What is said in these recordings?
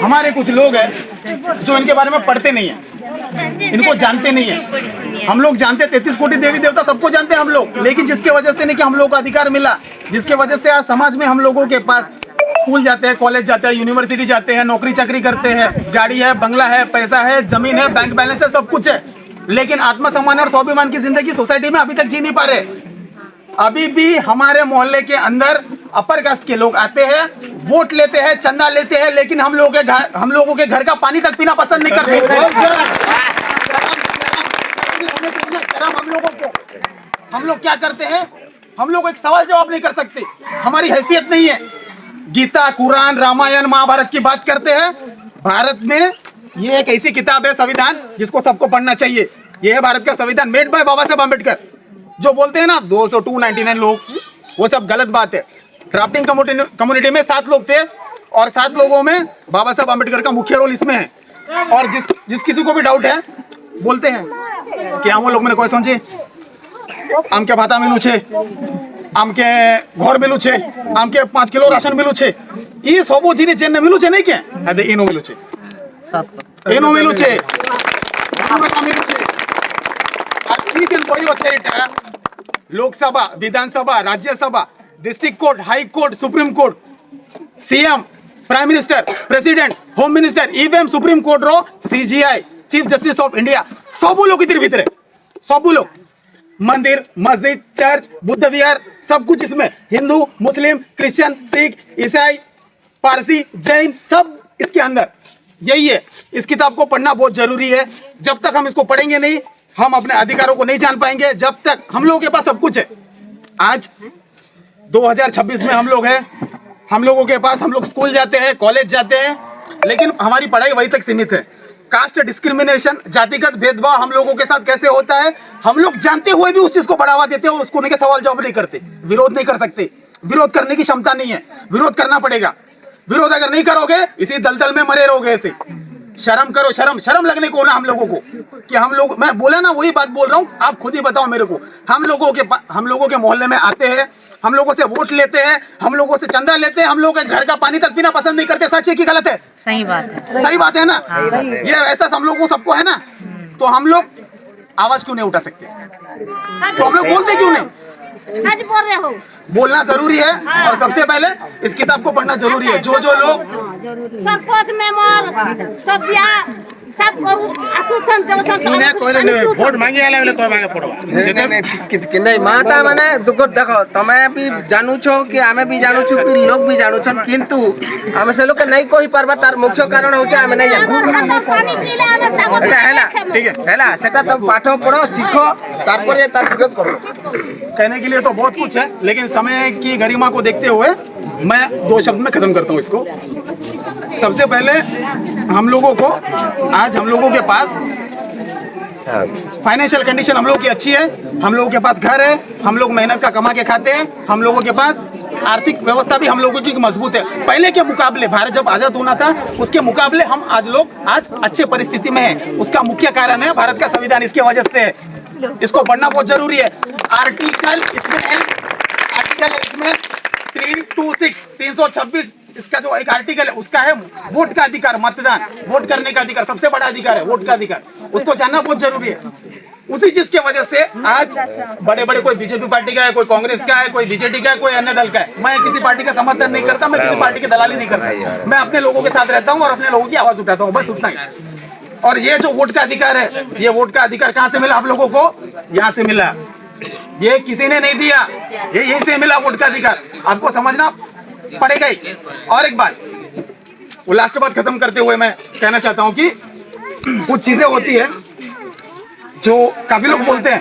हमारे कुछ लोग हैं जो इनके बारे में पढ़ते नहीं है, इनको जानते नहीं है। हम लोग जानते 33 कोटि देवी देवता सबको जानते हैं हम लोग, लेकिन जिसके वजह से नहीं कि हम लोगों को अधिकार मिला, जिसके वजह से आज समाज में हम लोगों के पास स्कूल जाते हैं, कॉलेज जाते हैं, यूनिवर्सिटी जाते हैं, नौकरी चाकरी करते हैं, गाड़ी है, बंगला है, पैसा है, जमीन है, बैंक बैलेंस है, सब कुछ है, लेकिन आत्मसम्मान और स्वाभिमान की जिंदगी सोसाइटी में अभी तक जी नहीं पा रहे। अभी भी हमारे मोहल्ले के अंदर अपर कास्ट के लोग आते हैं, वोट लेते हैं, चंदा लेते हैं, लेकिन हम लोगों के घर का पानी तक पीना पसंद नहीं करते। शर्म हम लोगों को। हम लोग क्या करते हैं, हम लोग एक सवाल जवाब नहीं कर सकते, हमारी हैसियत नहीं है। गीता, कुरान, रामायण, महाभारत की बात करते हैं। भारत में ये एक ऐसी किताब है संविधान, जिसको सबको पढ़ना चाहिए। ये है भारत का संविधान, मेड बाय बाबा साहब अम्बेडकर। जो बोलते हैं ना 299 लोग, वो सब गलत बात है। ड्राफ्टिंग कम्युनिटी में 7 लोग थे और 7 लोगों में बाबा साहब अम्बेडकर का मुख्य रोल इसमें है। और जिस किसी को भी डाउट है, बोलते हैं कि हम लोग मैंने कोई समझे आमके भाता मिलू छे, आमके घर मिलू छे, आमके 5 किलो राशन मिलू छे, ये सबो जिनिस जेने मिलू छे नहीं के अदे एनो मिलू छे, एनो मिलू छे, मिलू छे। ठीक है, कोई अच्छे Lok Sabha, Vidhan Sabha, Rajya Sabha, district court, high court, supreme court, CM, prime minister, president, home minister, even supreme court or CGI, chief justice of India, सब लोग इधर भीतर है, सब लोग। मंदिर, मस्जिद, चर्च, बुद्ध विहार, सब कुछ इसमें, हिंदू, मुस्लिम, क्रिश्चियन, सिख, ईसाई, पारसी, जैन, सब इसके अंदर। यही है, इस किताब को पढ़ना बहुत जरूरी है। जब तक हम इसको पढ़ेंगे नहीं, हम अपने अधिकारों को नहीं जान पाएंगे। जब तक हम लोगों के पास सब कुछ है, आज 2026 में हम लोग हैं, हम लोगों के पास, हम लोग स्कूल जाते हैं, कॉलेज जाते हैं, लेकिन हमारी पढ़ाई वहीं तक सीमित है। कास्ट डिस्क्रिमिनेशन, जातिगत भेदभाव हम लोगों के साथ कैसे होता है, हम लोग जानते हुए भी उस चीज को बढ़ावा देते हैं और उसको लेकर सवाल जवाब नहीं करते, विरोध नहीं कर सकते। विरोध करने की क्षमता नहीं है, विरोध करना पड़ेगा। विरोध अगर नहीं करोगे, इसी दलदल में मरे रहोगे ऐसे। शर्म करो, शर्म लगने को ना हम लोगों को, कि हम लोग, मैं बोला ना वही बात बोल रहा हूँ, आप खुद ही बताओ मेरे को। हम लोगों के मोहल्ले में आते हैं, हम लोगों से वोट लेते हैं, हम लोगों से चंदा लेते हैं, हम लोग घर का पानी तक पीना पसंद नहीं करते। सच है कि गलत है? सही बात है, सही बात है ना। ये ऐसा हम लोगों को सबको है ना, तो हम लोग आवाज क्यों नहीं उठा सकते? तो हम लोग बोलते क्यों नहीं? सच बोल रहे हो, बोलना जरूरी है। और सबसे पहले इस किताब को पढ़ना जरूरी है। जो लोग सरपंच मेंबर सब बिहार सब करू असुचन चौचन वोट मांगे आले कोई मांगे पड़ो कि माता माने दुख देखो, तमे भी जानू छो कि आमे भी जानू छु कि लोग भी जानू छन, किंतु आमे से लोग के नहीं कोई परबा। तार मुख्य कारण होचे आमे नहीं जानू। पानी पीले आने ताको हैला ठीक है, हैला सेटा तो पाठ पढ़ो, सीखो, तार पर ये तार विरोध करो। कहने के लिए तो बहुत कुछ है, लेकिन समय की गरिमा को देखते हुए मैं 2 शब्द में खत्म करता हूँ इसको। सबसे पहले हम लोगों को, आज हम लोगों के पास फाइनेंशियल कंडीशन हम लोगों की अच्छी है, हम लोगों के पास घर है, हम लोग मेहनत का कमा के खाते हैं, हम लोगों के पास आर्थिक व्यवस्था भी हम लोगों की मजबूत है। पहले के मुकाबले, भारत जब आजाद होना था उसके मुकाबले हम आज अच्छे परिस्थिति में हैं। उसका मुख्य कारण है भारत का संविधान, इसके वजह से है। इसको पढ़ना बहुत जरूरी है। आर्टिकल इसमें है, आर्टिकल इसमें 326 इसका जो एक आर्टिकल है उसका है वोट का अधिकार, मतदान, वोट करने का अधिकार, सबसे बड़ा अधिकार है वोट का अधिकार। उसको जानना बहुत जरूरी है। उसी चीज की वजह से आज बड़े बड़े, कोई बीजेपी पार्टी का है, कोई कांग्रेस का है, कोई बीजेडी का है, कोई अन्य दल का है। मैं किसी पार्टी का समर्थन नहीं करता, मैं किसी पार्टी की दलाली नहीं करता। मैं अपने लोगों के साथ रहता हूँ और अपने लोगों की आवाज उठाता हूँ, बस उतना ही। और ये जो वोट का अधिकार है, ये वोट का अधिकार कहाँ से मिला आप लोगों को? यहाँ से मिला, ये किसी ने नहीं दिया, ये यहीं से मिला वोट का अधिकार। आपको समझना पड़ेगा ही। और एक बात, वो लास्ट बात खत्म करते हुए मैं कहना चाहता हूँ कि कुछ चीजें होती है जो काफी लोग बोलते हैं,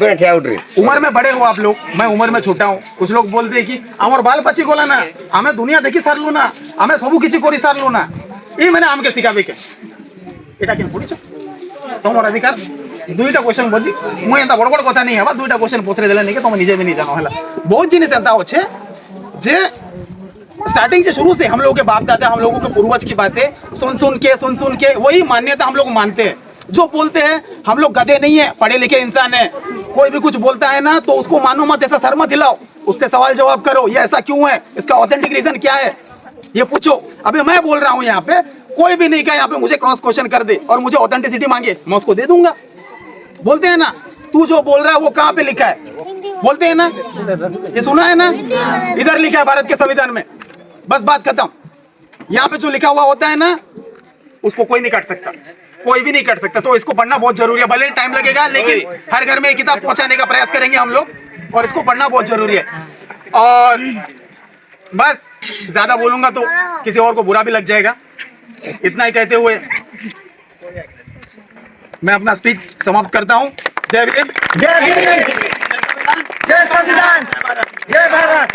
उम्र में बड़े हो आप लोग, मैं उम्र में छोटा हूँ। कुछ लोग बोलते हैं कि हमारे बाल पची गोला ना, हमें दुनिया देखी सार लू ना, हमें सबू किसी कोरी सार लू ना। ये मैंने आम के सिखावे के এটা কেন পড়িছো তোমার অধিকার। দুইটা কোশ্চেন বলি, মুই এত বড় বড় কথা নেই হবা, দুইটা কোশ্চেন পত্রে দেলে নেই, তুমি নিজে भी नहीं জানো হলা। बहुत जिनिस एंता होचे जे स्टार्टिंग से शुरू से हम लोगों के बाप दादा, हम लोगों के पूर्वज की बातें सुन के वही मान्यता हम लोग मानते हैं। जो बोलते हैं हम लोग गधे नहीं है, पढ़े लिखे इंसान है। कोई भी कुछ बोलता है ना तो उसको मानो मत, ऐसा सर मत हिलाओ, उससे सवाल जवाब करो, ये ऐसा क्यों है, इसका ऑथेंटिक रीजन क्या है, ये पूछो। अभी मैं बोल रहा हूँ यहाँ पे, कोई भी नहीं कहा यहाँ पे मुझे क्रॉस क्वेश्चन कर दे और मुझे ऑथेंटिसिटी मांगे, मैं उसको दे दूंगा। बोलते हैं ना, तू जो बोल रहा है वो कहाँ पे लिखा है, बोलते हैं ना, ये सुना है ना, इधर लिखा है भारत के संविधान में, बस बात खत्म। यहाँ पे जो लिखा हुआ होता है ना, उसको कोई नहीं काट सकता, कोई भी नहीं काट सकता। तो इसको पढ़ना बहुत जरूरी है, भले टाइम लगेगा लेकिन हर घर में एक किताब पहुंचाने का प्रयास करेंगे हम लोग, और इसको पढ़ना बहुत जरूरी है। और बस ज्यादा बोलूंगा तो किसी और को बुरा भी लग जाएगा। इतना ही कहते हुए मैं अपना स्पीच समाप्त करता हूं। जय भीम, जय भीम, जय संविधान, जय भारत।